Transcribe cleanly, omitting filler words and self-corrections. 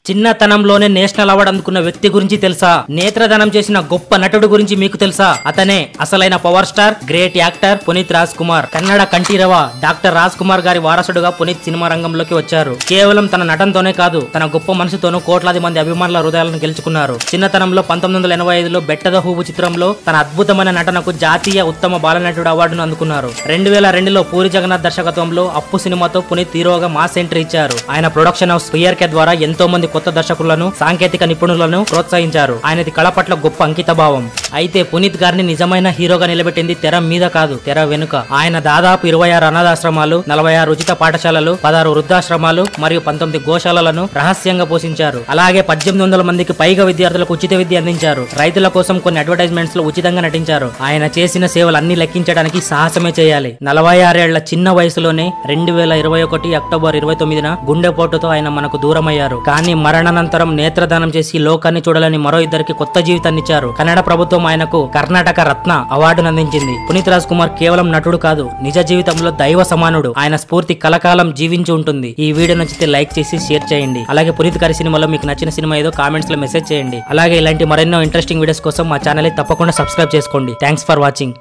చిన్నతనంలోనే national award అందుకున్న వ్యక్తి గురించి తెలుసా? నేత్రదానం చేసిన గొప్ప నటుడు గురించి మీకు తెలుసా? అతనే అసలైన power star, great actor Puneeth Raj Kumar. Kannada Kanteerava doctor Raj Kumar గారి వారసుడుగా పునీత్ సినిమా రంగంలోకి వచ్చారు. కేవలం తన నటనతోనే కాదు, తన గొప్ప మనసుతోనూ కోట్లాది మంది అభిమానుల హృదయాలను గెలుచుకున్నారు. చిన్నతనంలో 1985లో బెట్టద హూవు చిత్రంలో తన అద్భుతమైన నటనకు జాతీయ ఉత్తమ బాలనటుడు అవార్డును అందుకున్నారు. 2002లో పూరి జగన్నాథ్ దర్శకత్వంలో అప్పు సినిమాతో పునీత్ హీరోగా మాస్ ఎంట్రీ ఇచ్చారు. ఆయన ప్రొడక్షన్ హౌస్ పిఆర్కే ద్వారా ఎంతో మంది కొత్త దర్శకులను, సాంకేతిక నిపుణులను ప్రోత్సహించారు. ఆయనది కళ పట్ల గొప్ప అంకిత భావం. అయితే పునీత్ గారిని నిజమైన హీరోగా నిలబెట్టింది తెర మీద కాదు, తెర వెనుక. ఆయన దాదాపు 26 అనాథాశ్రమాలు, 46 ఉచిత పాఠశాలలు, 16 వృద్ధాశ్రమాలు మరియు 19 గోశాలలను రహస్యంగా పోషించారు. అలాగే 1800 మందికి పైగా విద్యార్థులకు ఉచిత విద్య అందించారు. రైతుల కోసం కొన్ని అడ్వర్టైజ్మెంట్స్ లో ఉచితంగా నటించారు. ఆయన చేసిన సేవలన్నీ లెక్కించడానికి సాహసమే చేయాలి. 46 ఏళ్ల చిన్న వయసులోనే 2021 అక్టోబర్ 29న గుండెపోటుతో ఆయన మనకు దూరమయ్యారు. కానీ మరణానంతరం నేత్రదానం చేసి లోకాన్ని చూడాలని మరో ఇద్దరికి కొత్త జీవితాన్నిచ్చారు. కన్నడ ప్రభుత్వం ఆయనకు కర్ణాటక రత్న అవార్డును అందించింది. పునీత్ రాజ్ కుమార్ కేవలం నటుడు కాదు, నిజ జీవితంలో దైవ సమానుడు. ఆయన స్ఫూర్తి కలకాలం జీవించి ఉంటుంది. ఈ వీడియో నచ్చితే లైక్ చేసి షేర్ చేయండి. అలాగే పునీత్ గారి సినిమాలో మీకు నచ్చిన సినిమా ఏదో కామెంట్స్ లో మెసేజ్ చేయండి. అలాగే ఇలాంటి మరెన్నో ఇంట్రెస్టింగ్ వీడియోస్ కోసం మా ఛానల్ ని తప్పకుండా సబ్స్క్రైబ్ చేసుకోండి. Thanks for watching.